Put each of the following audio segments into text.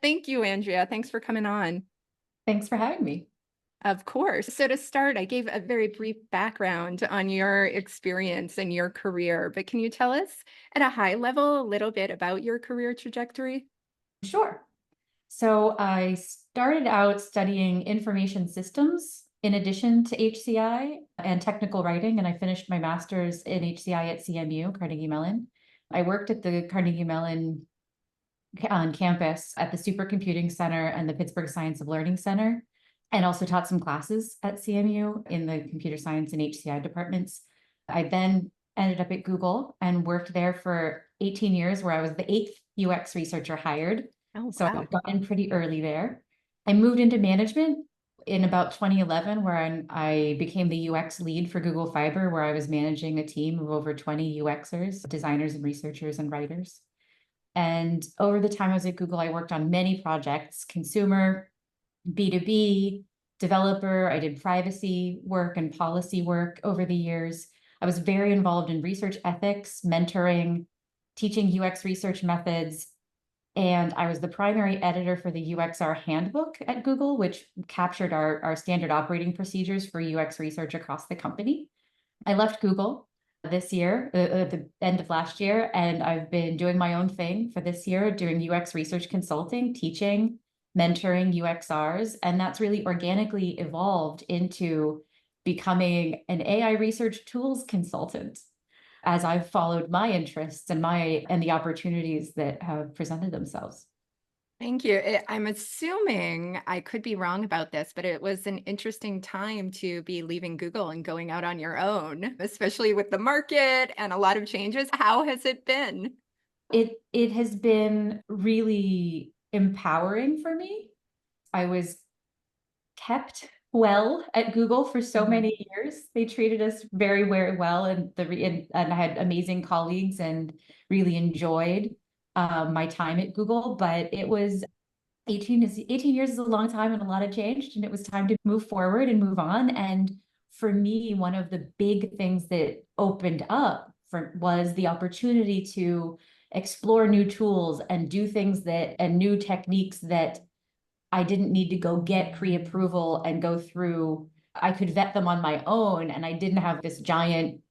Thank you, Andrea. Thanks for coming on. Thanks for having me. Of course. So to start, I gave a very brief background on your experience and your career, but can you tell us at a high level a little bit about your career trajectory? Sure. So I started out studying information systems in addition to HCI and technical writing, and I finished my master's in HCI at CMU, Carnegie Mellon. I worked at the Carnegie Mellon on campus at the Supercomputing Center and the Pittsburgh Science of Learning Center, and also taught some classes at CMU in the computer science and HCI departments. I then ended up at Google and worked there for 18 years, where I was the eighth UX researcher hired. Oh, So I wow. got in pretty early there. I moved into management in about 2011, where I became the UX lead for Google Fiber, where I was managing a team of over 20 UXers, designers and researchers and writers. And over the time I was at Google, I worked on many projects, consumer, B2B, developer. I did privacy work and policy work over the years. I was very involved in research ethics, mentoring, teaching UX research methods, and I was the primary editor for the UXR handbook at Google, which captured our standard operating procedures for UX research across the company. I left Google this year, at the end of last year, and I've been doing my own thing for this year, doing UX research consulting, teaching, mentoring UXRs, and that's really organically evolved into becoming an AI research tools consultant as I've followed my interests and the opportunities that have presented themselves. Thank you. I'm assuming I could be wrong about this, but it was an interesting time to be leaving Google and going out on your own, especially with the market and a lot of changes. How has it been? It has been really empowering for me. I was kept well at Google for so Mhm. many years. They treated us very, very well, and I had amazing colleagues and really enjoyed my time at Google. But it was 18 years is a long time, and a lot had changed, and it was time to move forward and move on. And for me, one of the big things that opened up was the opportunity to explore new tools and do things and new techniques that I didn't need to go get pre-approval and go through. I could vet them on my own, and I didn't have this giant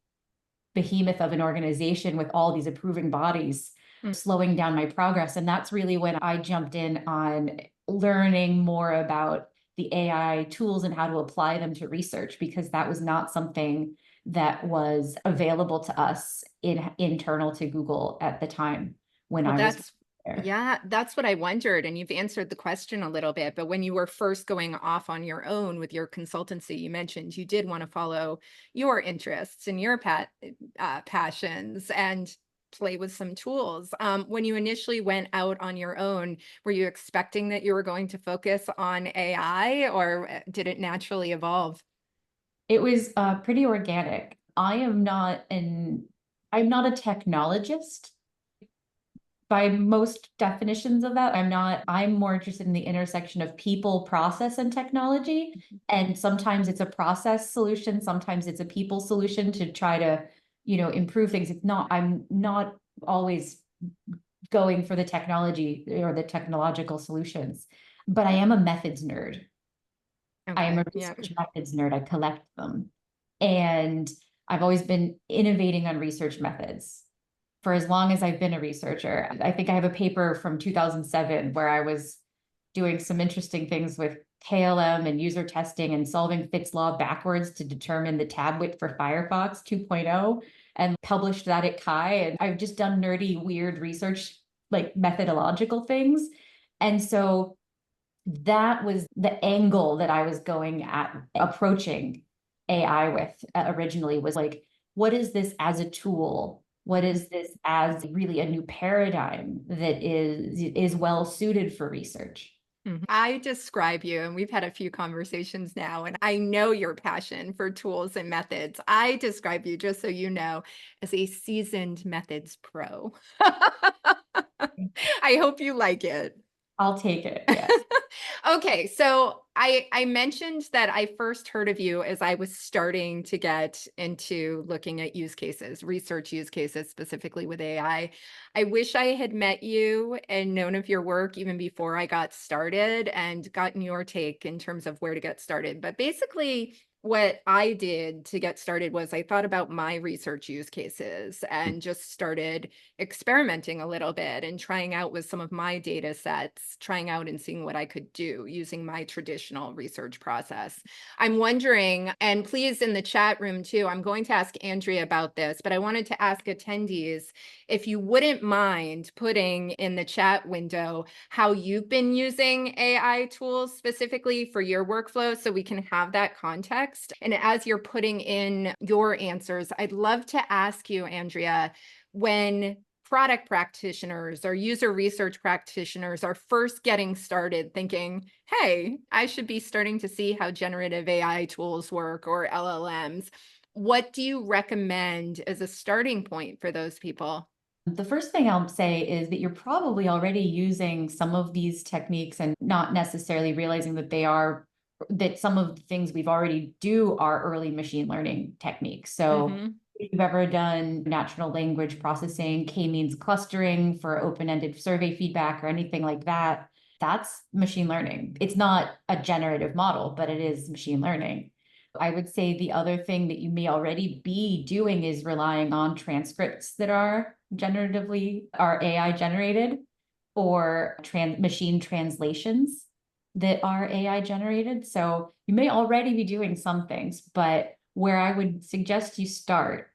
behemoth of an organization with all these approving bodies Mm. slowing down my progress. And that's really when I jumped in on learning more about the AI tools and how to apply them to research, because that was not something that was available to us internal to Google at the time when Well, I was that's there. yeah, that's what I wondered. And you've answered the question a little bit. But when you were first going off on your own with your consultancy, you mentioned you did want to follow your interests and your passions and play with some tools. When you initially went out on your own, were you expecting that you were going to focus on AI, or did it naturally evolve? It was pretty organic. I'm not a technologist by most definitions of that. I'm more interested in the intersection of people, process, and technology. And sometimes it's a process solution, sometimes it's a people solution to try to, improve things. I'm not always going for the technology or the technological solutions, but I am a methods nerd. I am a Okay. Yeah. research methods nerd. I collect them. And I've always been innovating on research methods for as long as I've been a researcher. I think I have a paper from 2007 where I was doing some interesting things with KLM and user testing and solving Fitts law backwards to determine the tab width for Firefox 2.0, and published that at Chi. And I've just done nerdy, weird research, like methodological things. And so that was the angle that I was going at approaching AI with originally, was like, what is this as a tool? What is this as really a new paradigm that is well suited for research? Mhm. I describe you, and we've had a few conversations now, and I know your passion for tools and methods. I describe you, just so you know, as a seasoned methods pro. I hope you like it. I'll take it. Yes. Okay, so I mentioned that I first heard of you as I was starting to get into looking at use cases, research use cases specifically with AI. I wish I had met you and known of your work even before I got started and gotten your take in terms of where to get started. But basically, what I did to get started was I thought about my research use cases and just started experimenting a little bit and trying out with some of my data sets, trying out and seeing what I could do using my traditional research process. I'm wondering, and please in the chat room too, I'm going to ask Andrea about this, but I wanted to ask attendees if you wouldn't mind putting in the chat window how you've been using AI tools specifically for your workflow so we can have that context. And as you're putting in your answers, I'd love to ask you, Andrea, when product practitioners or user research practitioners are first getting started thinking, hey, I should be starting to see how generative AI tools work or LLMs. What do you recommend as a starting point for those people? The first thing I'll say is that you're probably already using some of these techniques and not necessarily realizing that that some of the things we've already do are early machine learning techniques. So Hmm. if you've ever done natural language processing, k-means clustering for open-ended survey feedback or anything like that, that's machine learning. It's not a generative model, but it is machine learning. I would say the other thing that you may already be doing is relying on transcripts that are AI generated, or machine translations that are AI generated. So you may already be doing some things, but where I would suggest you start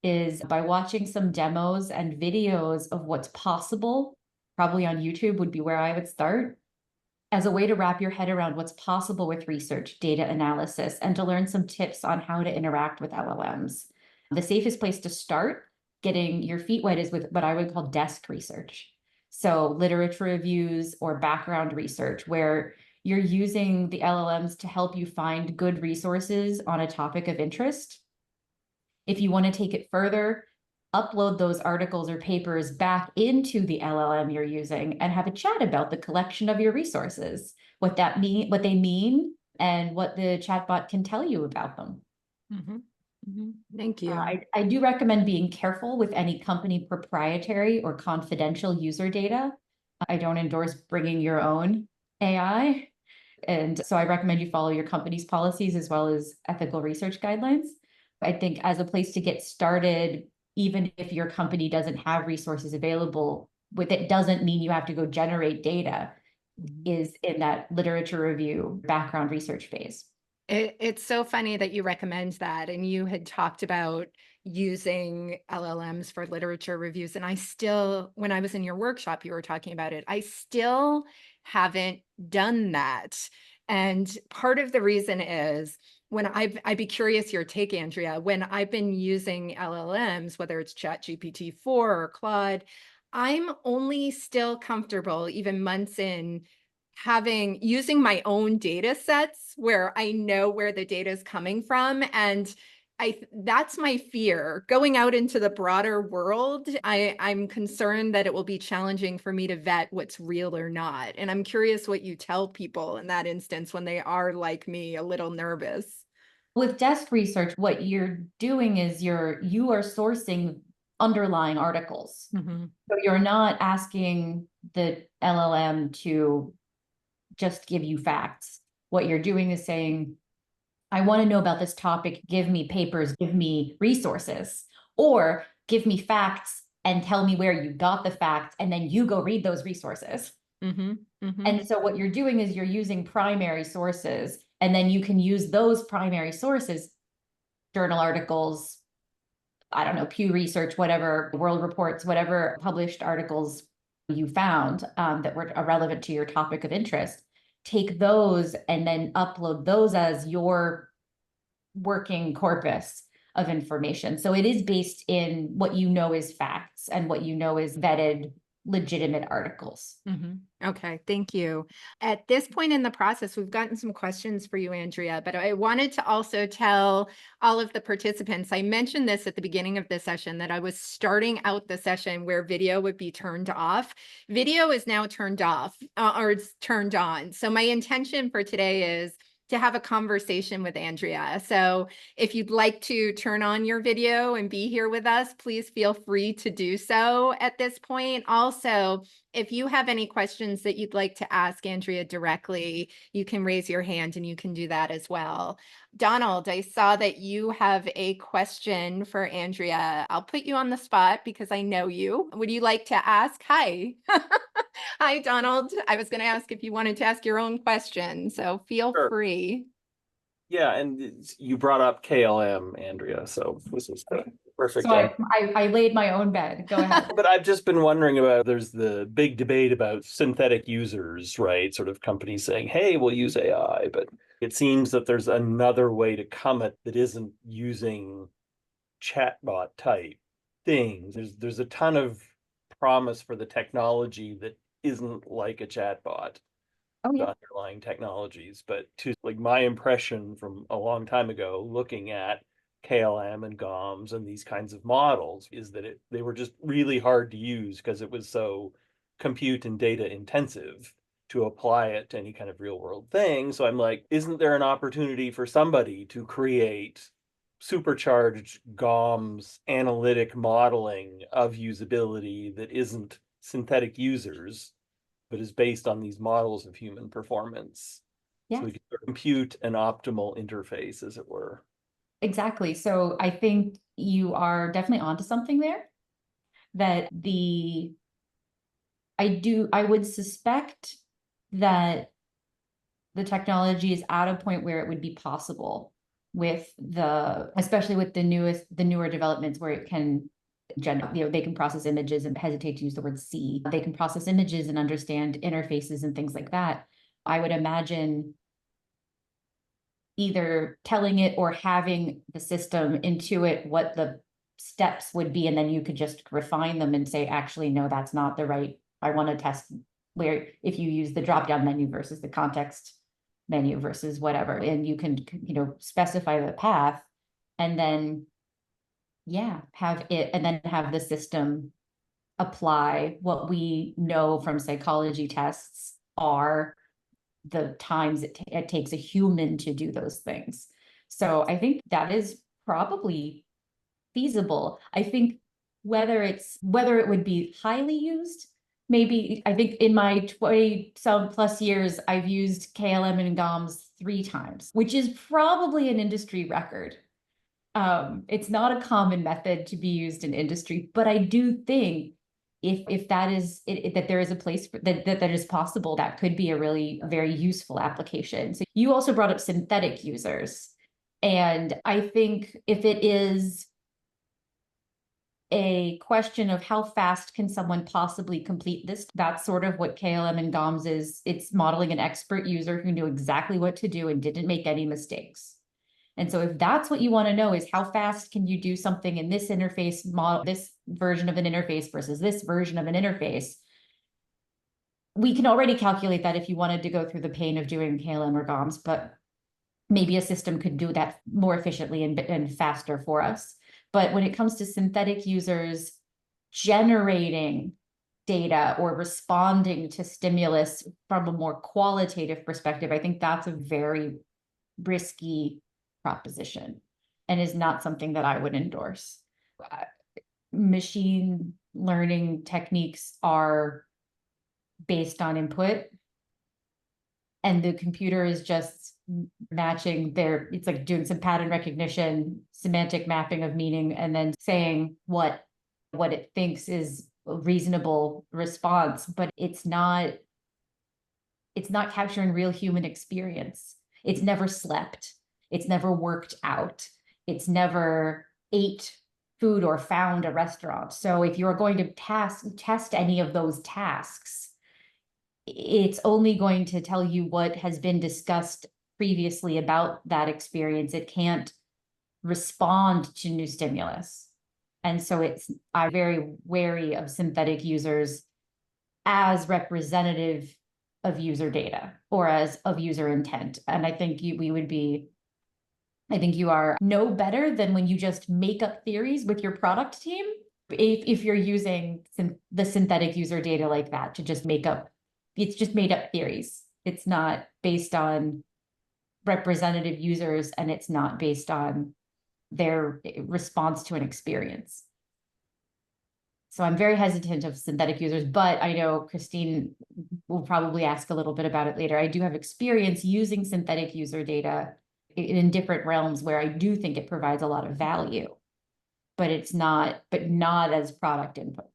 is by watching some demos and videos of what's possible. Probably on YouTube would be where I would start, as a way to wrap your head around what's possible with research, data analysis, and to learn some tips on how to interact with LLMs. The safest place to start getting your feet wet is with what I would call desk research. So, literature reviews or background research, where you're using the LLMs to help you find good resources on a topic of interest. If you want to take it further, upload those articles or papers back into the LLM you're using and have a chat about the collection of your resources, what they mean, and what the chatbot can tell you about them. Hmm. Hmm. Thank you. I do recommend being careful with any company proprietary or confidential user data. I don't endorse bringing your own AI. And so I recommend you follow your company's policies as well as ethical research guidelines. I think as a place to get started, even if your company doesn't have resources available, with it doesn't mean you have to go generate data, is in that literature review background research phase. It's so funny that you recommend that. And you had talked about using LLMs for literature reviews. And I still, when I was in your workshop, you were talking about it. I still haven't done that. And part of the reason is I'd be curious your take, Andrea, when I've been using LLMs, whether it's Chat GPT 4 or Claude, I'm only still comfortable, even months in, using my own data sets where I know where the data is coming from. And that's my fear. Going out into the broader world, I'm concerned that it will be challenging for me to vet what's real or not. And I'm curious what you tell people in that instance when they are like me, a little nervous. With desk research, what you're doing is you are sourcing underlying articles. Hmm. So you're not asking the LLM to just give you facts. What you're doing is saying, I want to know about this topic. Give me papers, give me resources, or give me facts and tell me where you got the facts. And then you go read those resources. Hmm. Hmm. And so what you're doing is you're using primary sources, and then you can use those primary sources, journal articles, I don't know, Pew Research, whatever, World Reports, whatever published articles you found that were relevant to your topic of interest. Take those and then upload those as your working corpus of information. So it is based in what you know is facts and what you know is vetted legitimate articles. Okay, thank you. At this point in the process, we've gotten some questions for you, Andrea, but I wanted to also tell all of the participants, I mentioned this at the beginning of the session, that I was starting out the session where video would be turned off. Video is now turned off, or it's turned on. So my intention for today is to have a conversation with Andrea. So if you'd like to turn on your video and be here with us, please feel free to do so at this point. Also, if you have any questions that you'd like to ask Andrea directly, you can raise your hand and you can do that as well. Donald, I saw that you have a question for Andrea. I'll put you on the spot because I know you. Would you like to ask? Hi. Hi, Donald. I was going to ask if you wanted to ask your own question, so feel Sure. free. Yeah, and you brought up KLM, Andrea, so this is the perfect. So I laid my own bed. Go ahead. But I've just been wondering about, there's the big debate about synthetic users, right? Sort of companies saying, hey, we'll use AI, but it seems that there's another way to come at that isn't using chatbot type things. There's a ton of promise for the technology that isn't like a chatbot. Oh, The yeah. underlying technologies, but to like my impression from a long time ago, looking at KLM and GOMS and these kinds of models, is that they were just really hard to use because it was so compute and data intensive to apply it to any kind of real world thing. So I'm like, isn't there an opportunity for somebody to create supercharged GOMS analytic modeling of usability that isn't synthetic users, but is based on these models of human performance? Yeah. So we can compute an optimal interface, as it were. Exactly. So I think you are definitely onto something there. That I would suspect that the technology is at a point where it would be possible with especially with the newer developments where it can they can process images, and hesitate to use the word see. They can process images and understand interfaces and things like that. I would imagine either telling it or having the system intuit what the steps would be, and then you could just refine them and say, actually, no, that's not the right. I want to test where if you use the drop-down menu versus the context menu versus whatever, and you can, specify the path, and then have the system apply what we know from psychology tests are the times it takes a human to do those things. So I think that is probably feasible. I think whether it would be highly used, maybe. I think in my 20 some plus years, I've used KLM and GOMS 3 times, which is probably an industry record. It's not a common method to be used in industry, but I do think if that is that there is a place that is possible, that could be a really very useful application. So you also brought up synthetic users, and I think if it is a question of how fast can someone possibly complete this, that's sort of what KLM and GOMS is. It's modeling an expert user who knew exactly what to do and didn't make any mistakes. And so if that's what you want to know, is how fast can you do something in this interface model, this version of an interface versus this version of an interface, we can already calculate that if you wanted to go through the pain of doing KLM or GOMS, but maybe a system could do that more efficiently and faster for us. But when it comes to synthetic users generating data or responding to stimulus from a more qualitative perspective, I think that's a very risky proposition and is not something that I would endorse. Machine learning techniques are based on input, and the computer is just matching it's like doing some pattern recognition, semantic mapping of meaning, and then saying what it thinks is a reasonable response, but it's not capturing real human experience. It's never slept. It's never worked out. It's never ate food or found a restaurant. So if you're going to test any of those tasks, it's only going to tell you what has been discussed previously about that experience. It can't respond to new stimulus. And so I'm very wary of synthetic users as representative of user data or as of user intent. And I think I think you are no better than when you just make up theories with your product team. If you're using the synthetic user data like that to just it's just made up theories. It's not based on representative users, and it's not based on their response to an experience. So I'm very hesitant of synthetic users, but I know Christine will probably ask a little bit about it later. I do have experience using synthetic user data in different realms where I do think it provides a lot of value, but not as product input.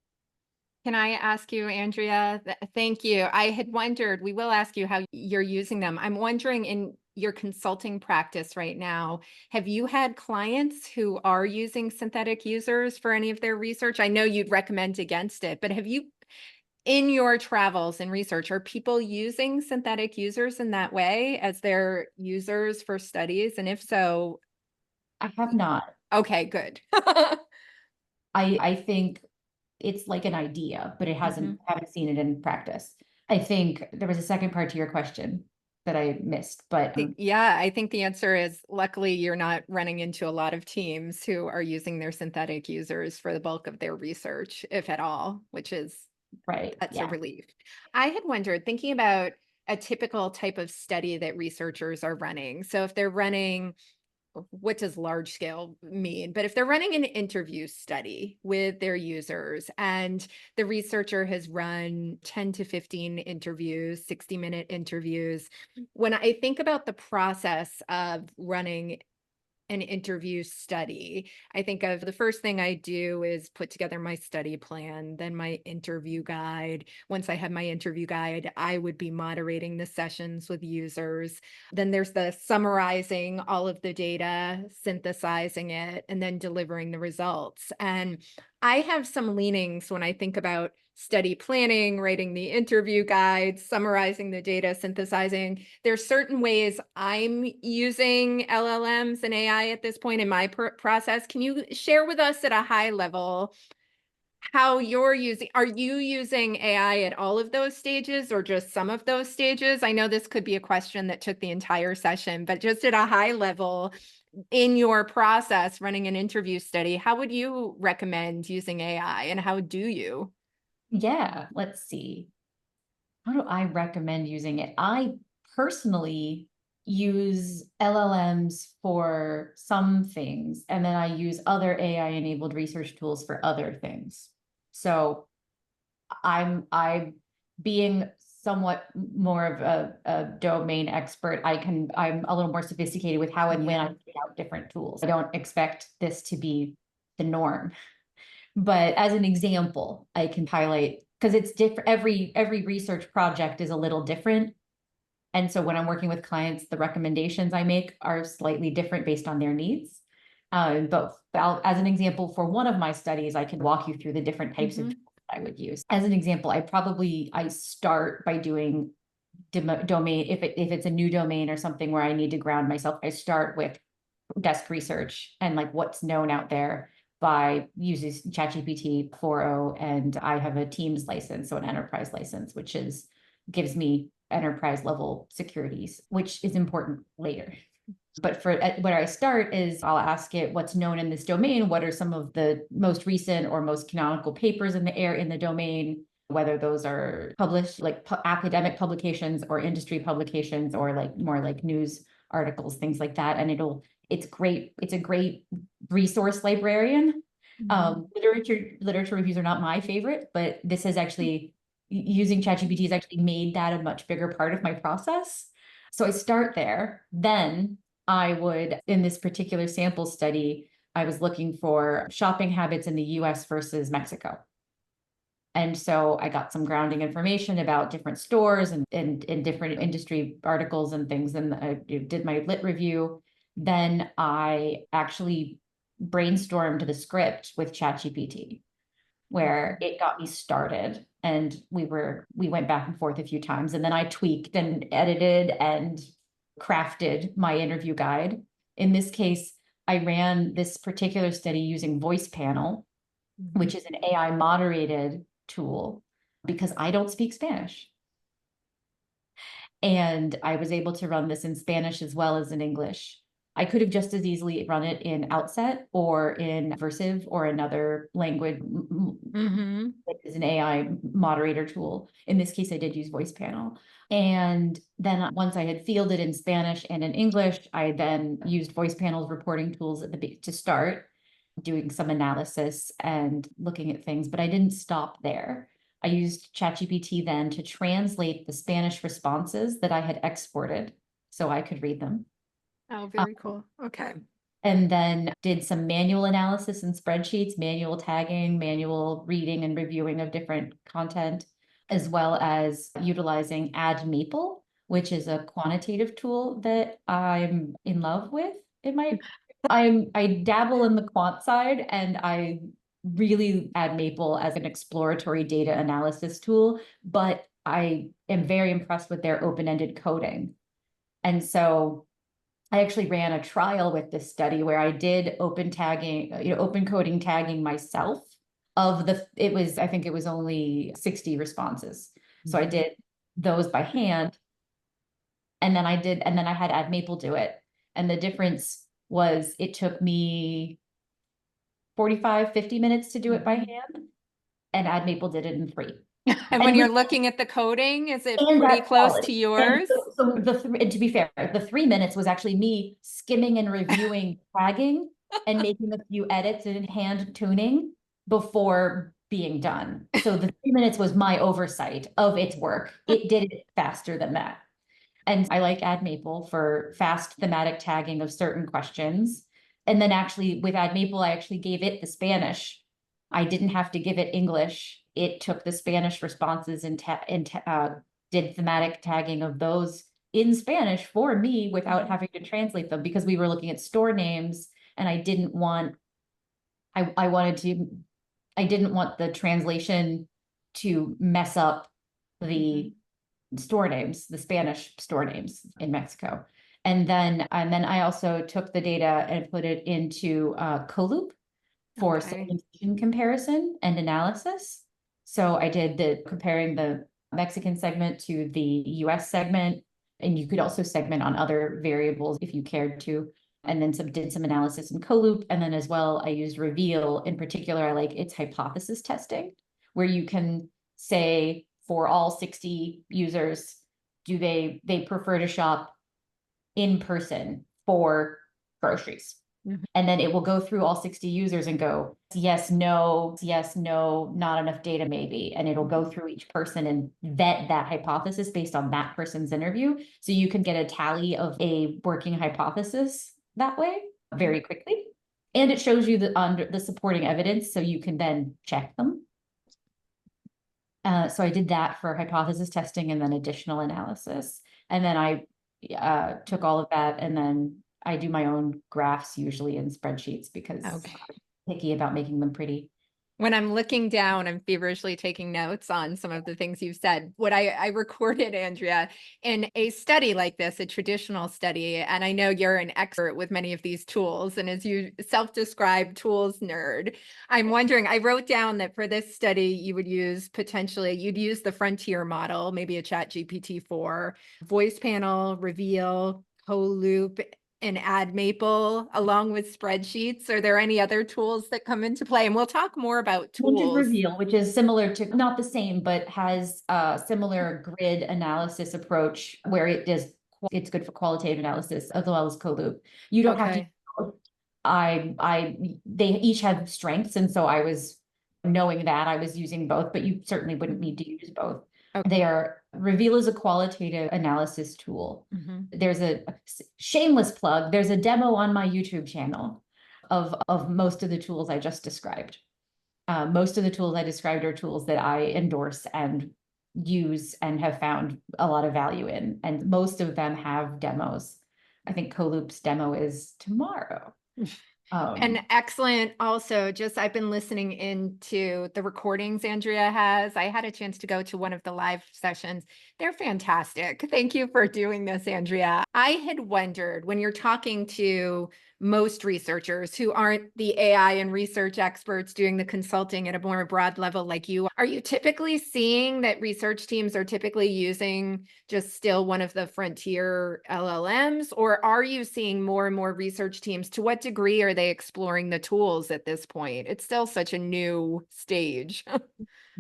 Can I ask you, Andrea? Thank you. I had wondered, we will ask you how you're using them. I'm wondering, in your consulting practice right now, have you had clients who are using synthetic users for any of their research? I know you'd recommend against it, but have you, in your travels and research, are people using synthetic users in that way as their users for studies? And if so, I have not. okay, good. I think it's like an idea, but haven't seen it in practice. I think there was a second part to your question that I missed, but Yeah, I think the answer is luckily you're not running into a lot of teams who are using their synthetic users for the bulk of their research, if at all, which is right. that's a Yeah. relief. I had wondered, thinking about a typical type of study that researchers are running. So if they're running, what does large scale mean? But if they're running an interview study with their users and the researcher has run 10 to 15 interviews, 60-minute interviews, when I think about the process of running an interview study, I think of the first thing I do is put together my study plan, then my interview guide. Once I have my interview guide, I would be moderating the sessions with users. Then there's the summarizing all of the data, synthesizing it, and then delivering the results. And I have some leanings when I think about study planning, writing the interview guide, summarizing the data, synthesizing. There's certain ways I'm using LLMs and AI at this point in my process. Can you share with us at a high level how are you using AI at all of those stages or just some of those stages? I know this could be a question that took the entire session, but just at a high level in your process running an interview study, how would you recommend using AI and how do you? Yeah. Let's see. How do I recommend using it? I personally use LLMs for some things, and then I use other AI-enabled research tools for other things. So I'm being somewhat more of a domain expert. I'm a little more sophisticated with how and when I pick out different tools. I don't expect this to be the norm. But as an example, I can highlight, because it's different. Every research project is a little different. And so when I'm working with clients, the recommendations I make are slightly different based on their needs. But as an example, for one of my studies, I can walk you through the different types of tools I would use. As an example, I start by doing domain, if it's a new domain or something where I need to ground myself, I start with desk research and like what's known out there by using ChatGPT 4.0, and I have a Teams license, so an enterprise license, which gives me enterprise level securities, which is important later. But where I start is I'll ask it what's known in this domain, what are some of the most recent or most canonical papers in the domain, whether those are published like academic publications or industry publications or like more like news articles, things like that. And it's great. It's a great resource librarian. Literature reviews are not my favorite, but this has actually, using ChatGPT has actually made that a much bigger part of my process. So I start there. Then I would, in this particular sample study, I was looking for shopping habits in the US versus Mexico. And so I got some grounding information about different stores and different industry articles and things. And I did my lit review. Then I actually brainstormed the script with ChatGPT, where it got me started. And we went back and forth a few times. And then I tweaked and edited and crafted my interview guide. In this case, I ran this particular study using Voice Panel, which is an AI moderated tool. because I don't speak Spanish. And I was able to run this in Spanish as well as in English. I could have just as easily run it in Outset or in Versive or another language that is an AI moderator tool. In this case, I did use voice panel. And then once I had fielded in Spanish and in English, I then used voice panel's reporting tools to start doing some analysis and looking at things, but I didn't stop there. I used ChatGPT then to translate the Spanish responses that I had exported so I could read them. Oh, very cool. Okay. And then did some manual analysis in spreadsheets, manual tagging, manual reading and reviewing of different content, as well as utilizing Add Maple, which is a quantitative tool that I'm in love with. I dabble in the quant side, and I really Add Maple as an exploratory data analysis tool, but I am very impressed with their open-ended coding. And so I actually ran a trial with this study where I did open coding tagging myself I think it was only 60 responses. So I did those by hand. And then I had Add Maple do it. And the difference was it took me 45, 50 minutes to do it by hand. And Add Maple did it in 3. And when you're looking at the coding, is it And pretty that close quality. to yours? And to be fair, the 3 minutes was actually me skimming and reviewing tagging and making a few edits and hand tuning before being done. So the 3 minutes was my oversight of its work. It did it faster than that. And I like Add Maple for fast thematic tagging of certain questions. And then actually with Add Maple, I actually gave it the Spanish. I didn't have to give it English. It took the Spanish responses and did thematic tagging of those in Spanish for me without having to translate them, because we were looking at store names and I didn't want the translation to mess up the store names, the Spanish store names in Mexico. And then I also took the data and put it into Coloop for segmentation comparison and analysis. So I did comparing the Mexican segment to the US segment, and you could also segment on other variables if you cared to. And then did some analysis in Coloop. And then as well, I used Reveal. In particular, I like its hypothesis testing, where you can say for all 60 users, do they prefer to shop in person for groceries? And then it will go through all 60 users and go, yes, no, not enough data, maybe. And it'll go through each person and vet that hypothesis based on that person's interview. So you can get a tally of a working hypothesis that way very quickly. And it shows you the supporting evidence, so you can then check them. So I did that for hypothesis testing and then additional analysis. And then I took all of that, and then I do my own graphs usually in spreadsheets because I'm picky about making them pretty. When I'm looking down, I'm feverishly taking notes on some of the things you've said. What I recorded, Andrea, in a study like this, a traditional study, and I know you're an expert with many of these tools, and as you self-described tools nerd, I'm wondering, I wrote down that for this study, you'd use the frontier model, maybe a ChatGPT-4, voice panel, Reveal, Coloop, and Add Maple along with spreadsheets. Are there any other tools that come into play? And we'll talk more about tools. Which is Reveal, which is similar to, not the same, but has a similar grid analysis approach where it's good for qualitative analysis as well as Coloop. You don't have to. They each have strengths, and so I was knowing that I was using both, but you certainly wouldn't need to use both. Reveal is a qualitative analysis tool. There's a shameless plug. There's a demo on my YouTube channel of most of the tools I just described. Most of the tools I described are tools that I endorse and use and have found a lot of value in, and most of them have demos. I think Coloop's demo is tomorrow. And excellent. Also, I've been listening into the recordings Andrea has. I had a chance to go to one of the live sessions. They're fantastic. Thank you for doing this, Andrea. I had wondered, when you're talking to most researchers who aren't the AI and research experts doing the consulting at a more broad level like you, are you typically seeing that research teams are typically using just still one of the frontier LLMs? Or are you seeing more and more research teams? To what degree are they exploring the tools at this point? It's still such a new stage.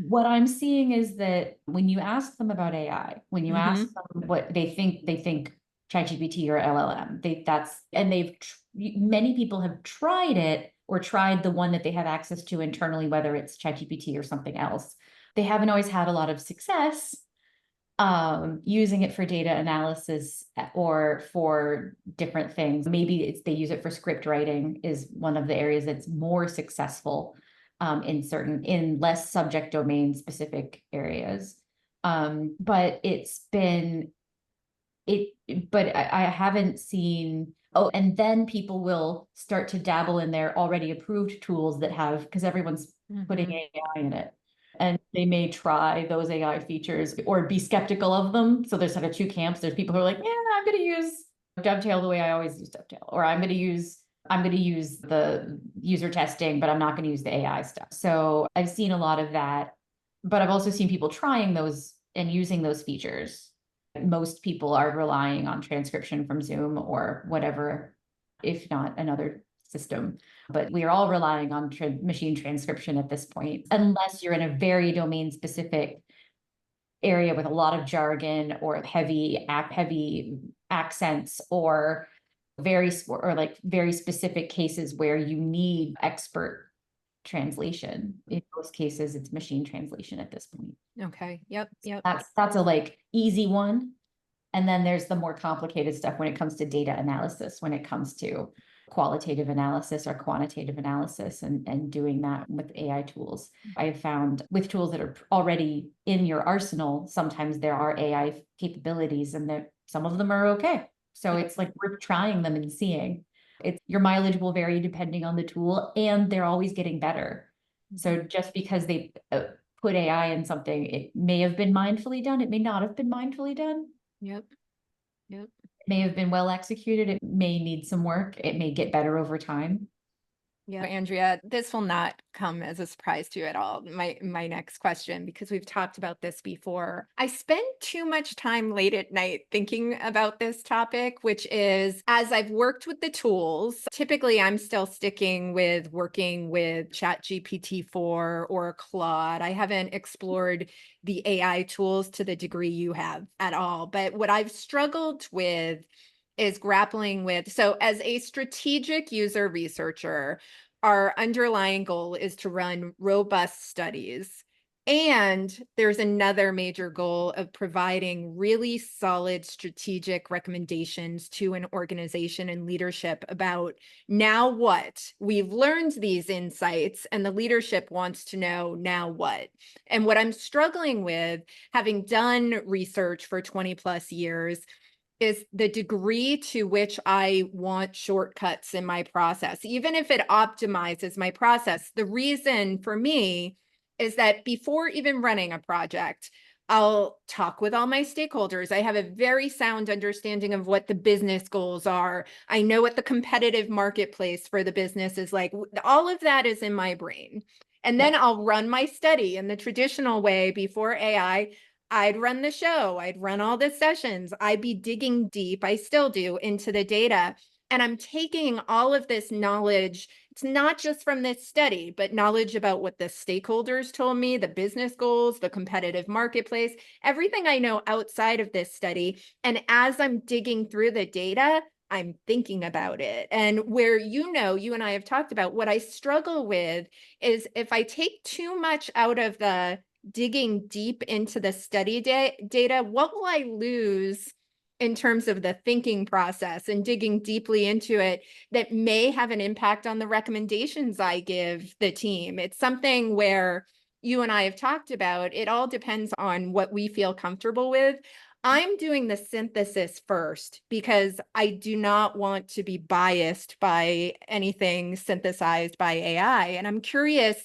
What I'm seeing is that when you ask them about AI, when you ask them what they think ChatGPT or LLM, many people have tried it or tried the one that they have access to internally, whether it's ChatGPT or something else. They haven't always had a lot of success using it for data analysis or for different things. Maybe they use it for script writing is one of the areas that's more successful in less subject domain specific areas. But I haven't seen, and then people will start to dabble in their already approved tools that have, because everyone's putting AI in it. And they may try those AI features or be skeptical of them. So there's sort of two camps. There's people who are like, yeah, I'm going to use Dovetail the way I always use Dovetail, or I'm going to use the user testing, but I'm not going to use the AI stuff. So I've seen a lot of that, but I've also seen people trying those and using those features. Most people are relying on transcription from Zoom or whatever, if not another system. But we are all relying on machine transcription at this point, unless you're in a very domain specific area with a lot of jargon or heavy accents or very specific cases where you need expert translation. In most cases, it's machine translation at this point. Okay. Yep. That's a easy one. And then there's the more complicated stuff when it comes to data analysis, when it comes to qualitative analysis or quantitative analysis and doing that with AI tools. I have found with tools that are already in your arsenal, sometimes there are AI capabilities and that some of them are okay. So it's worth trying them and seeing. Your mileage will vary depending on the tool, and they're always getting better. So just because they put AI in something, it may have been mindfully done, it may not have been mindfully done. Yep. It may have been well executed, it may need some work, it may get better over time. Yeah, Andrea, this will not come as a surprise to you at all. My next question, because we've talked about this before. I spend too much time late at night thinking about this topic, which is as I've worked with the tools, typically I'm still sticking with working with ChatGPT-4 or Claude. I haven't explored the AI tools to the degree you have at all. But what I've struggled with is grappling with, so as a strategic user researcher, our underlying goal is to run robust studies. And there's another major goal of providing really solid strategic recommendations to an organization and leadership about now what? We've learned these insights and the leadership wants to know now what? And what I'm struggling with, having done research for 20 plus years, is the degree to which I want shortcuts in my process, even if it optimizes my process. The reason for me is that before even running a project, I'll talk with all my stakeholders. I have a very sound understanding of what the business goals are. I know what the competitive marketplace for the business is like. All of that is in my brain. And then I'll run my study in the traditional way before AI. I'd run the show, I'd run all the sessions, I'd be digging deep, I still do, into the data. And I'm taking all of this knowledge, it's not just from this study, but knowledge about what the stakeholders told me, the business goals, the competitive marketplace, everything I know outside of this study. And as I'm digging through the data, I'm thinking about it. And where, you and I have talked about, what I struggle with is if I take too much out of the digging deep into the study data, what will I lose in terms of the thinking process and digging deeply into it that may have an impact on the recommendations I give the team? It's something where you and I have talked about. It all depends on what we feel comfortable with. I'm doing the synthesis first because I do not want to be biased by anything synthesized by AI. And I'm curious,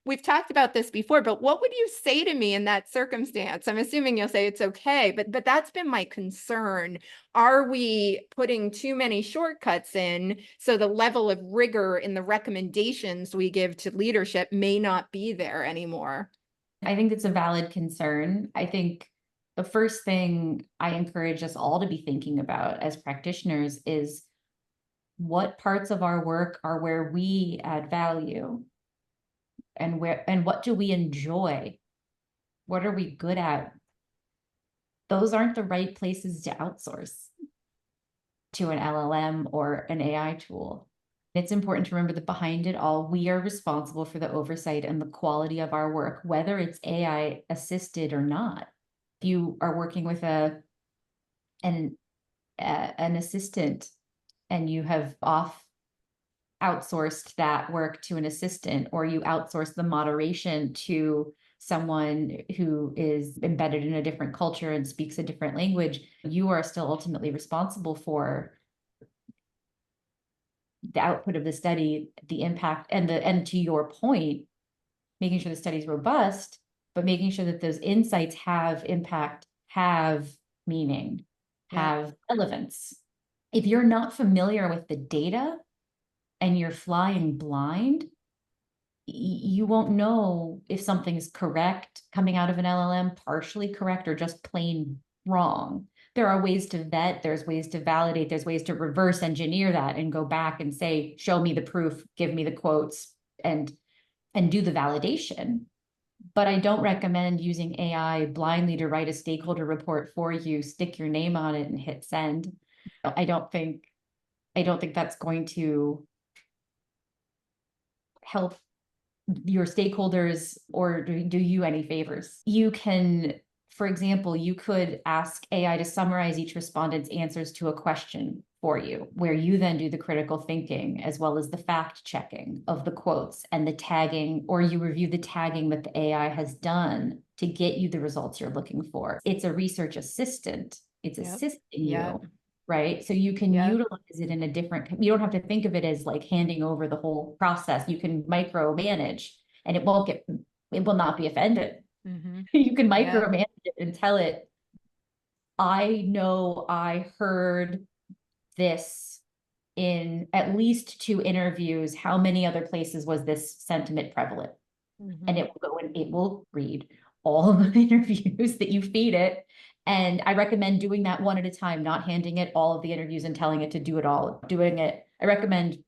we've talked about this before, but what would you say to me in that circumstance? I'm assuming you'll say it's okay, but that's been my concern. Are we putting too many shortcuts in so the level of rigor in the recommendations we give to leadership may not be there anymore? I think it's a valid concern. I think the first thing I encourage us all to be thinking about as practitioners is what parts of our work are where we add value, and what do we enjoy? What are we good at? Those aren't the right places to outsource to an LLM or an AI tool. It's important to remember that behind it all, we are responsible for the oversight and the quality of our work, whether it's AI assisted or not. If you are working with an assistant and you have outsourced that work to an assistant, or you outsource the moderation to someone who is embedded in a different culture and speaks a different language, you are still ultimately responsible for the output of the study, the impact, and to your point, making sure the study is robust, but making sure that those insights have impact, have meaning, Yeah. have relevance. If you're not familiar with the data and you're flying blind, you won't know if something's correct coming out of an LLM, partially correct, or just plain wrong. There are ways to vet, there's ways to validate, there's ways to reverse engineer that and go back and say, show me the proof, give me the quotes, and do the validation. But I don't recommend using AI blindly to write a stakeholder report for you, stick your name on it and hit send. I don't think that's going to help your stakeholders or do you any favors. You can, for example, you could ask AI to summarize each respondent's answers to a question for you, where you then do the critical thinking as well as the fact checking of the quotes and the tagging, or you review the tagging that the AI has done to get you the results you're looking for. It's a research assistant. It's assisting you, right? So you can utilize it in a different, you don't have to think of it as like handing over the whole process. You can micromanage and it will not be offended. You can micromanage it and tell it, I know I heard this in at least 2 interviews. How many other places was this sentiment prevalent? And it will go and it will read all of the interviews that you feed it. And I recommend doing that one at a time, not handing it all of the interviews and telling it to do it all. I recommend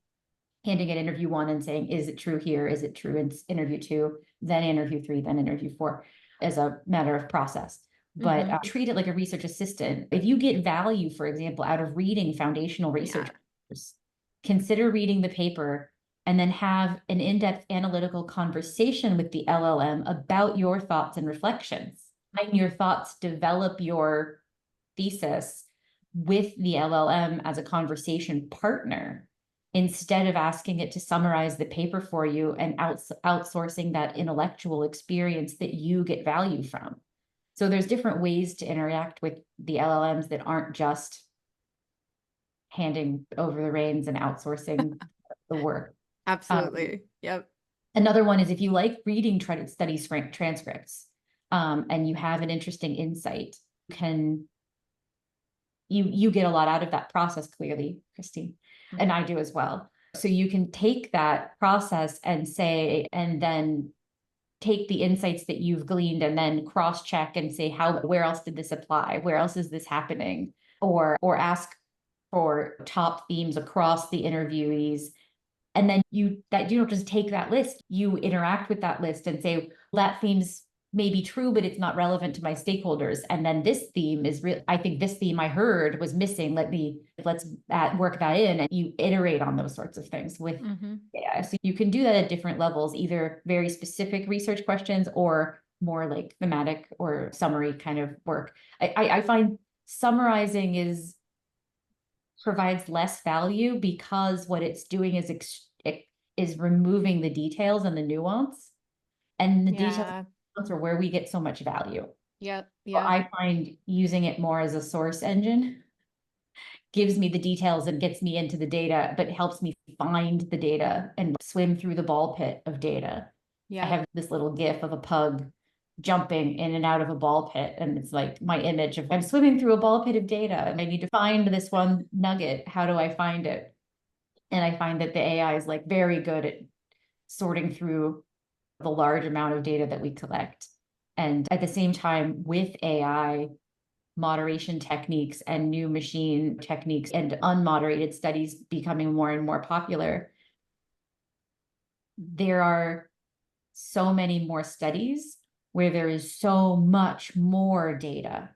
handing it interview 1 and saying, is it true here? Is it true in interview 2? Then interview 3, then interview 4, as a matter of process. But treat it like a research assistant. If you get value, for example, out of reading foundational research papers, consider reading the paper and then have an in-depth analytical conversation with the LLM about your thoughts and reflections. Find your thoughts, develop your thesis with the LLM as a conversation partner, instead of asking it to summarize the paper for you and outsourcing that intellectual experience that you get value from. So there's different ways to interact with the LLMs that aren't just handing over the reins and outsourcing the work. Absolutely. Yep. Another one is if you like reading study transcripts, and you have an interesting insight, you get a lot out of that process, clearly, Christine, and I do as well. So you can take that process and then take the insights that you've gleaned and then cross-check and say, where else did this apply? Where else is this happening? Or ask for top themes across the interviewees. And then you don't just take that list, you interact with that list and say, well, that theme's may be true, but it's not relevant to my stakeholders. And then this theme is real. I think this theme I heard was missing. Let's work that in, and you iterate on those sorts of things with AI. So you can do that at different levels, either very specific research questions or more like thematic or summary kind of work. I find summarizing provides less value because what it's doing is removing the details and the nuance, and the details are where we get so much value. So I find using it more as a source engine gives me the details and gets me into the data, but helps me find the data and swim through the ball pit of data I Yeah. have this little gif of a pug jumping in and out of a ball pit. And it's like my image of I'm swimming through a ball pit of data and I need to find this one nugget. How do I find it? And I find that the AI is like very good at sorting through the large amount of data that we collect. And at the same time, with AI, moderation techniques and new machine techniques and unmoderated studies becoming more and more popular, there are so many more studies where there is so much more data.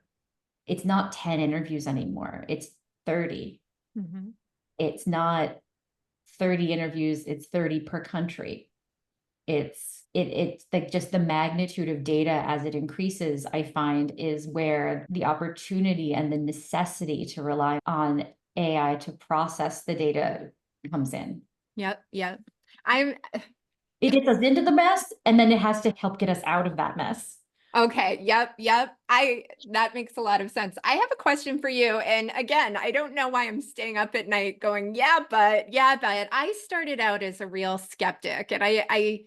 It's not 10 interviews anymore, it's 30. Mm-hmm. It's not 30 interviews, it's 30 per country. It's like just the magnitude of data as it increases, I find, is where the opportunity and the necessity to rely on AI to process the data comes in. Yep. Yep. I'm It gets us into the mess, and then it has to help get us out of that mess. okay. Yep. Yep. That makes a lot of sense. I have a question for you. And again, I don't know why I'm staying up at night going, yeah, but I started out as a real skeptic and I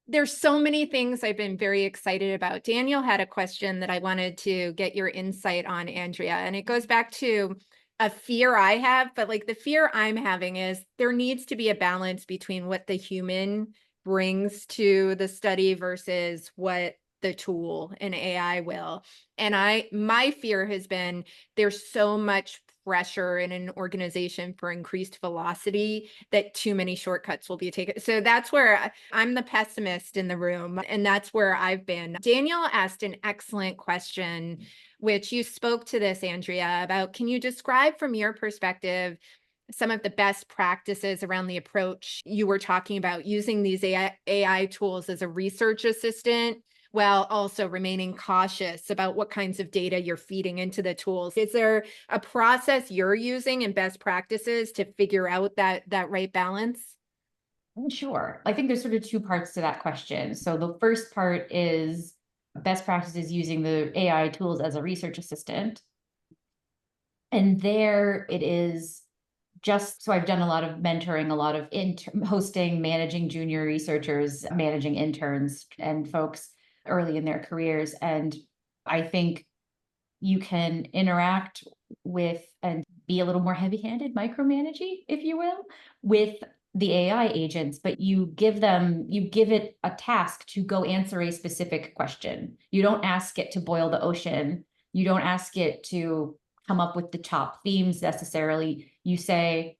there's so many things I've been very excited about. Daniel had a question that I wanted to get your insight on, Andrea, and it goes back to a fear I have, but like the fear I'm having is there needs to be a balance between what the human brings to the study versus what the tool and AI will. And my fear has been there's so much pressure in an organization for increased velocity that too many shortcuts will be taken. So that's where I'm the pessimist in the room, and that's where I've been. Daniel asked an excellent question, which you spoke to this, Andrea, about can you describe from your perspective some of the best practices around the approach you were talking about using these AI tools as a research assistant while also remaining cautious about what kinds of data you're feeding into the tools? Is there a process you're using and best practices to figure out that right balance? Sure. I think there's sort of two parts to that question. So the first part is best practices using the AI tools as a research assistant. And there it is just so I've done a lot of mentoring, a lot of hosting, managing junior researchers, managing interns and folks early in their careers. And I think you can interact with and be a little more heavy-handed, micromanaging, if you will, with the AI agents, but you give it a task to go answer a specific question. You don't ask it to boil the ocean. You don't ask it to come up with the top themes necessarily. You say,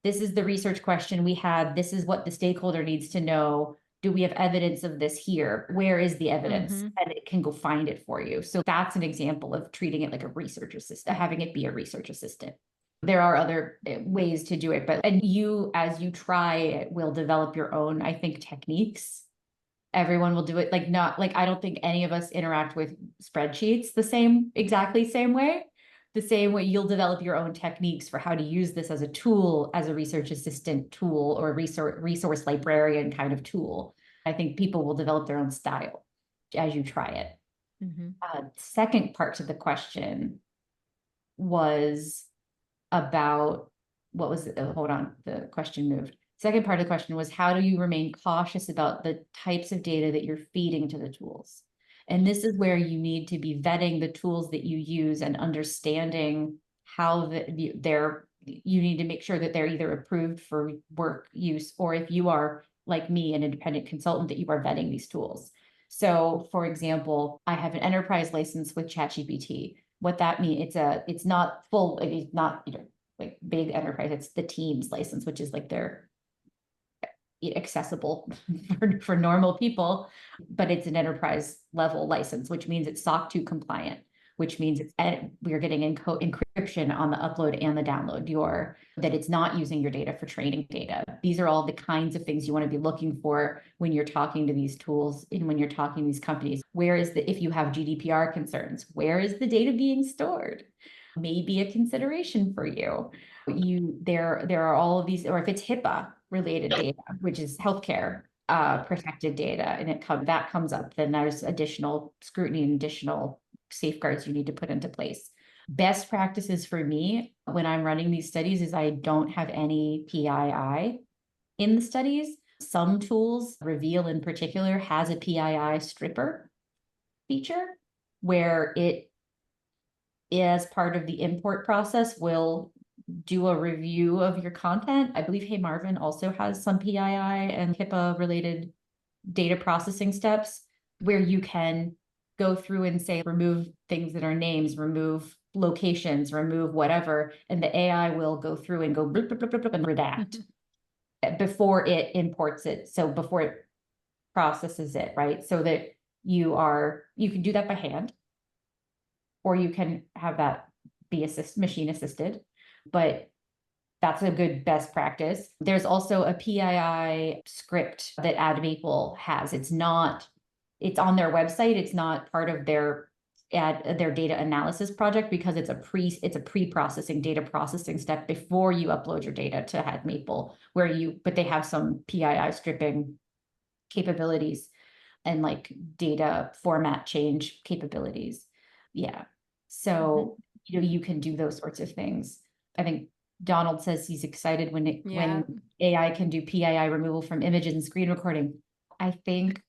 this is the research question we had. This is what the stakeholder needs to know. Do we have evidence of this here? Where is the evidence? Mm-hmm. And it can go find it for you. So that's an example of treating it like a research assistant, having it be a research assistant. There are other ways to do it, but and you, as you try it, will develop your own, I think, techniques. Everyone will do it like not like I don't think any of us interact with spreadsheets the exactly same way. The same way you'll develop your own techniques for how to use this as a tool, as a research assistant tool or resource librarian kind of tool. I think people will develop their own style as you try it. Mm-hmm. Second part to the question was about what was it? Oh, hold on, the question moved. Second part of the question was how do you remain cautious about the types of data that you're feeding to the tools? And this is where you need to be vetting the tools that you use and understanding how you need to make sure that they're either approved for work use, or if you are like me, an independent consultant, that you are vetting these tools. So for example, I have an enterprise license with ChatGPT. What that means, it's not full, it's not, like big enterprise, it's the Teams license, which is like their accessible for normal people, but it's an enterprise level license, which means it's SOC 2 compliant, which means we're getting encryption on the upload and the download, that it's not using your data for training data. These are all the kinds of things you want to be looking for when you're talking to these tools and when you're talking to these companies. If you have GDPR concerns, where is the data being stored? Maybe a consideration for you. There are all of these, or if it's HIPAA related data, which is healthcare protected data, and that comes up, then there's additional scrutiny and additional safeguards you need to put into place. Best practices for me when I'm running these studies is I don't have any PII in the studies. Some tools, Reveal in particular, has a PII stripper feature where it, as part of the import process, will do a review of your content. I believe Hey Marvin also has some PII and HIPAA related data processing steps where you can go through and say, remove things that are names, remove locations, remove whatever, and the AI will go through and go blip, blip, blip, blip, blip, and redact before it imports it. So before it processes it, right? So that you can do that by hand, or you can have that be machine assisted, but that's a good best practice. There's also a PII script that AdMaple has. It's on their website. It's not part of their data analysis project because it's a pre-processing data processing step before you upload your data to AdMaple, but they have some PII stripping capabilities and like data format change capabilities. Yeah. So, you can do those sorts of things. I think Donald says he's excited when AI can do PII removal from images and screen recording. I think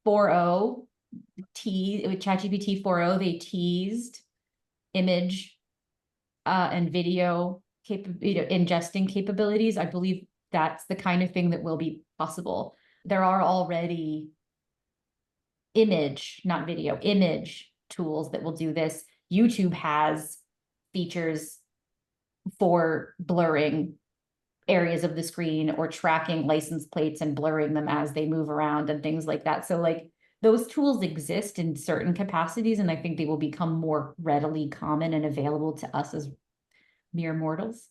4.0 with ChatGPT 4.0, they teased image and video ingesting capabilities. I believe that's the kind of thing that will be possible. There are already not video, image tools that will do this. YouTube has features for blurring areas of the screen or tracking license plates and blurring them as they move around and things like that. So like those tools exist in certain capacities, and I think they will become more readily common and available to us as mere mortals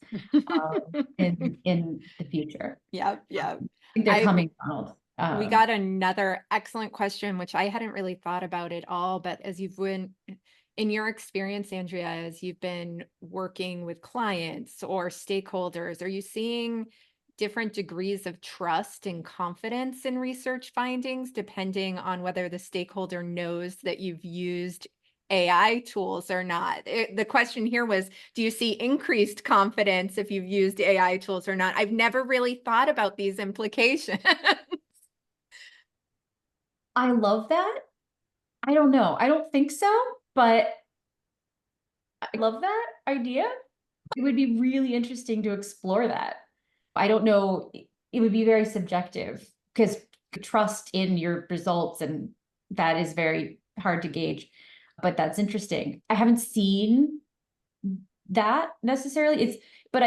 in the future. Yep. I think they're coming, Donald. We got another excellent question, which I hadn't really thought about at all, but as in your experience, Andrea, as you've been working with clients or stakeholders, are you seeing different degrees of trust and confidence in research findings, depending on whether the stakeholder knows that you've used AI tools or not? The question here was, do you see increased confidence if you've used AI tools or not? I've never really thought about these implications. I love that. I don't know. I don't think so, but I love that idea. It would be really interesting to explore that. I don't know. It would be very subjective because trust in your results, and that is very hard to gauge, but that's interesting. I haven't seen that necessarily. But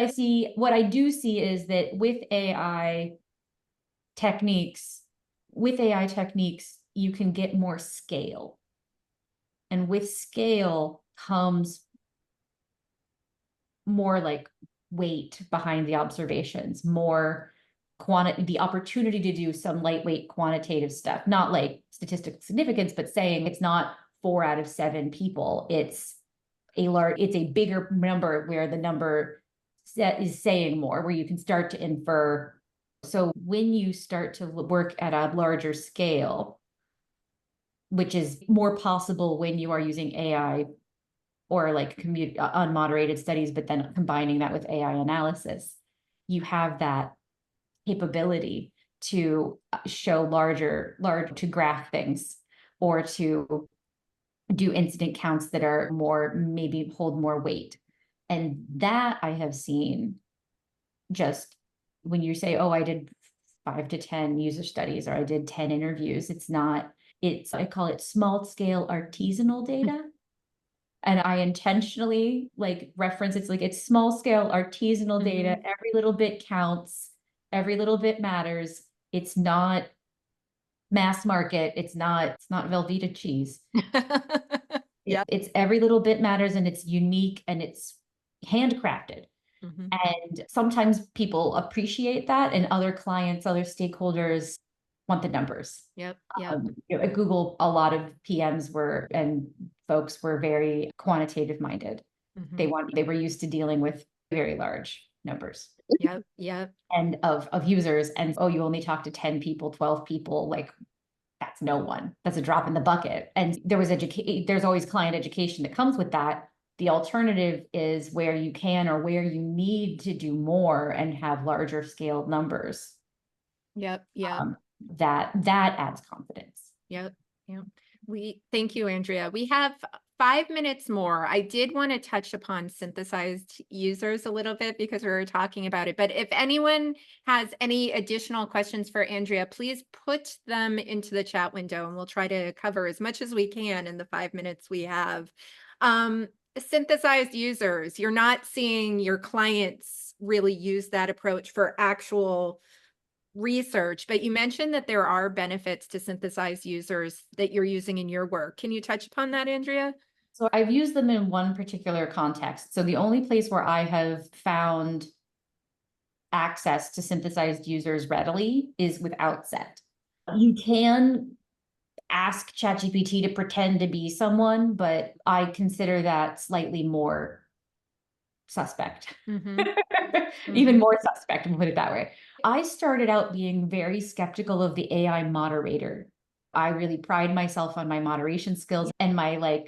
what I do see is that with AI techniques, you can get more scale. And with scale comes more like weight behind the observations, more the opportunity to do some lightweight quantitative stuff, not like statistical significance, but saying it's not 4 out of 7 people. It's a bigger number where the number set is saying more, where you can start to infer. So when you start to work at a larger scale, which is more possible when you are using AI or like unmoderated studies, but then combining that with AI analysis, you have that capability to show to graph things or to do incident counts that are maybe hold more weight. And that I have seen just when you say, oh, I did 5 to 10 user studies, or I did 10 interviews, I call it small scale artisanal data. And I intentionally reference, it's small scale artisanal data. Every little bit counts. Every little bit matters. It's not mass market. It's not Velveeta cheese. It's every little bit matters, and it's unique, and it's handcrafted. And sometimes people appreciate that, and other clients, other stakeholders want the numbers. At Google, a lot of PMs and folks were very quantitative minded. They were used to dealing with very large numbers. And of users, and you only talk to 10 people, 12 people, that's no one. That's a drop in the bucket. And there's always client education that comes with that. The alternative is where you can or where you need to do more and have larger scaled numbers. Yep. Yep. That adds confidence. Yep. Yep. Thank you, Andrea. We have 5 minutes more. I did want to touch upon synthesized users a little bit because we were talking about it. But if anyone has any additional questions for Andrea, please put them into the chat window and we'll try to cover as much as we can in the 5 minutes we have. Synthesized users, you're not seeing your clients really use that approach for actual research, but you mentioned that there are benefits to synthesized users that you're using in your work. Can you touch upon that, Andrea? So I've used them in one particular context. So the only place where I have found access to synthesized users readily is with Outset. You can ask ChatGPT to pretend to be someone, but I consider that slightly more suspect. Even more suspect, we'll put it that way. I started out being very skeptical of the AI moderator. I really pride myself on my moderation skills and my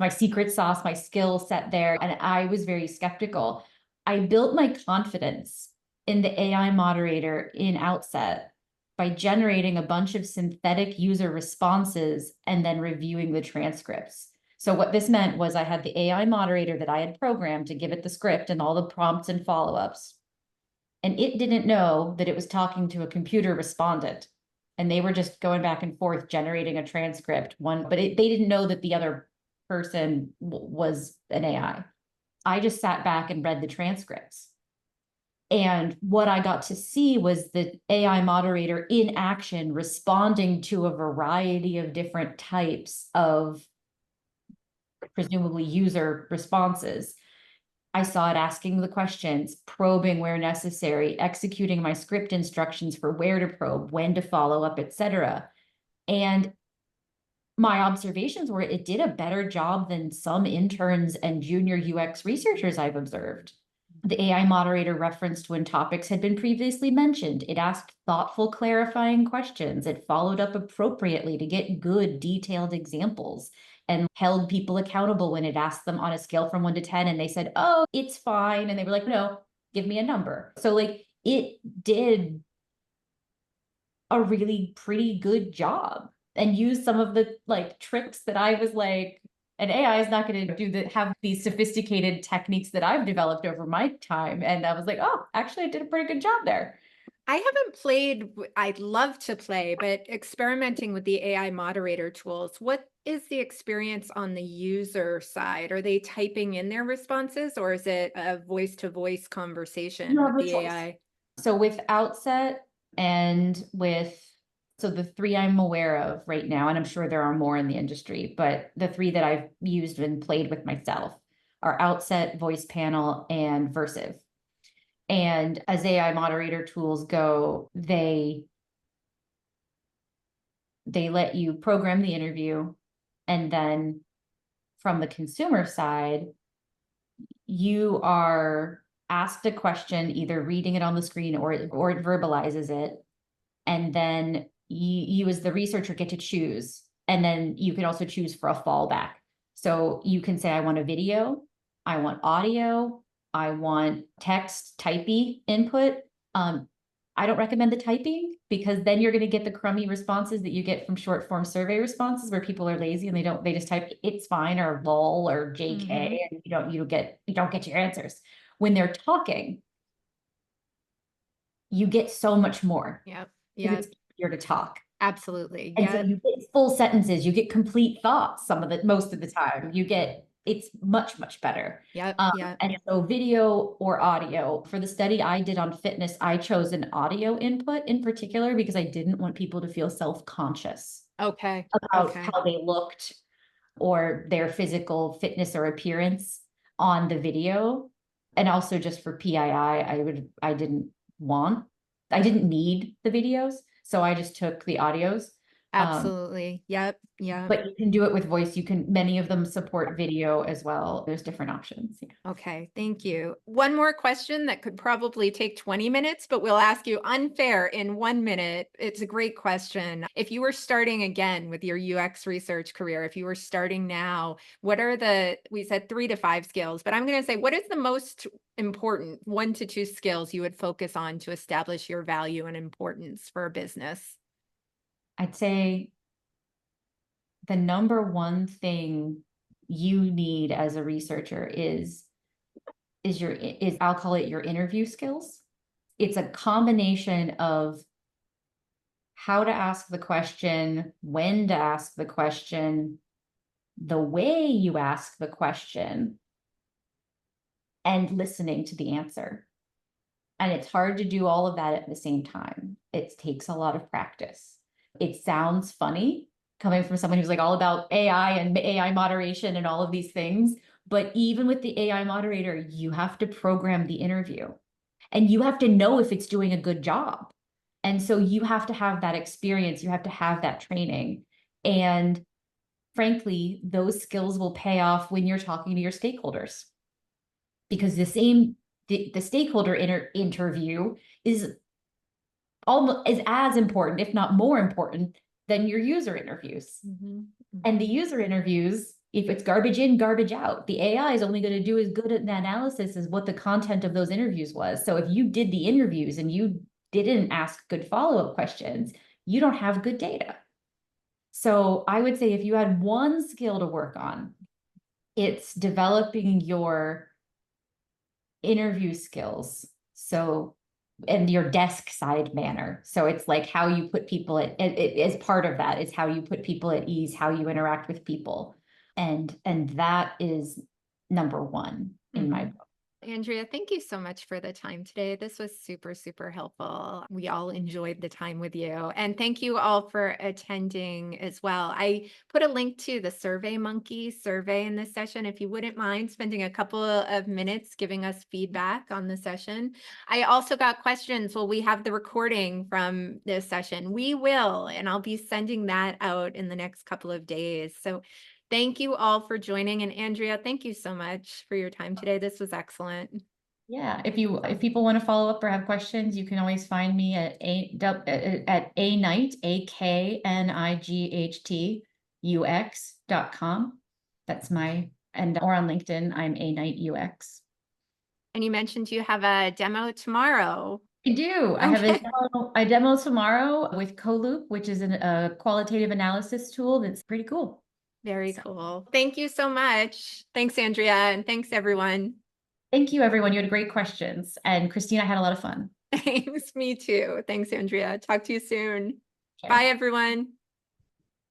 secret sauce, my skill set there. And I was very skeptical. I built my confidence in the AI moderator in Outset by generating a bunch of synthetic user responses and then reviewing the transcripts. So what this meant was I had the AI moderator that I had programmed to give it the script and all the prompts and follow-ups. And it didn't know that it was talking to a computer respondent. And they were just going back and forth generating a transcript, but they didn't know that the other person was an AI. I just sat back and read the transcripts. And what I got to see was the AI moderator in action responding to a variety of different types of presumably user responses. I saw it asking the questions, probing where necessary, executing my script instructions for where to probe, when to follow up, etc. And my observations were it did a better job than some interns and junior UX researchers I've observed. The AI moderator referenced when topics had been previously mentioned. It asked thoughtful, clarifying questions. It followed up appropriately to get good, detailed examples and held people accountable when it asked them on a scale from 1 to 10. And they said, oh, it's fine. And they were like, no, give me a number. So like it did a really pretty good job and used some of the like tricks that I was like, an AI is not going to have these sophisticated techniques that I've developed over my time. And I was like, oh, actually I did a pretty good job there. I haven't played, I'd love to play, but experimenting with the AI moderator tools, what is the experience on the user side? Are they typing in their responses or is it a voice-to-voice conversation with the AI? So with Outset and so the 3 I'm aware of right now, and I'm sure there are more in the industry, but the 3 that I've used and played with myself are Outset, Voice Panel, and Versive. And as AI moderator tools go, they let you program the interview. And then from the consumer side, you are asked a question, either reading it on the screen or it verbalizes it. And then you as the researcher get to choose. And then you can also choose for a fallback. So you can say, I want a video, I want audio, I want text typey input. I don't recommend the typing because then you're going to get the crummy responses that you get from short form survey responses where people are lazy and they just type it's fine or lol or JK and you don't get your answers. When they're talking, you get so much more. Yep. Yeah. It's easier to talk. Absolutely. And so you get full sentences, you get complete thoughts most of the time. It's much, much better. Yep. And so video or audio. For the study I did on fitness, I chose an audio input in particular because I didn't want people to feel self-conscious about how they looked or their physical fitness or appearance on the video. And also just for PII, I didn't need the videos. So I just took the audios. Absolutely. Yep. Yeah. But you can do it with voice. Many of them support video as well. There's different options. Yeah. Okay. Thank you. One more question that could probably take 20 minutes, but we'll ask you unfair in 1 minute. It's a great question. If you were starting again with your UX research career, if you were starting now, what are we said 3 to 5 skills, but I'm going to say, what is the most important 1 to 2 skills you would focus on to establish your value and importance for a business? I'd say the number one thing you need as a researcher is I'll call it your interview skills. It's a combination of how to ask the question, when to ask the question, the way you ask the question, and listening to the answer. And it's hard to do all of that at the same time. It takes a lot of practice. It sounds funny coming from someone who's like all about AI and AI moderation and all of these things. But even with the AI moderator, you have to program the interview and you have to know if it's doing a good job. And so you have to have that experience. You have to have that training. And frankly, those skills will pay off when you're talking to your stakeholders. Because the stakeholder interview is almost as important, if not more important, than your user interviews. And the user interviews, if it's garbage in, garbage out, the AI is only going to do as good at the analysis as what the content of those interviews was. So if you did the interviews and you didn't ask good follow-up questions, you don't have good data. So I would say if you had one skill to work on, it's developing your interview skills. So, and your desk side manner. So it's like how you put people as part of that is how you put people at ease, how you interact with people. And that is number one in my book. Andrea, thank you so much for the time today. This was super, super helpful. We all enjoyed the time with you. And thank you all for attending as well. I put a link to the SurveyMonkey survey in this session. If you wouldn't mind spending a couple of minutes giving us feedback on the session. I also got questions. Will we have the recording from this session? We will, and I'll be sending that out in the next couple of days. So thank you all for joining. And Andrea, thank you so much for your time today. This was excellent. Yeah, if people want to follow up or have questions, you can always find me at Knight, AKNIGHT UX.com. Or on LinkedIn, I'm A Knight UX. And you mentioned you have a demo tomorrow. I do. I have a demo tomorrow with Coloop, which is a qualitative analysis tool that's pretty cool. Very cool. Thank you so much. Thanks, Andrea, and thanks, everyone. Thank you, everyone. You had great questions. And Christine, I had a lot of fun. Thanks, me too. Thanks, Andrea. Talk to you soon. Okay. Bye, everyone.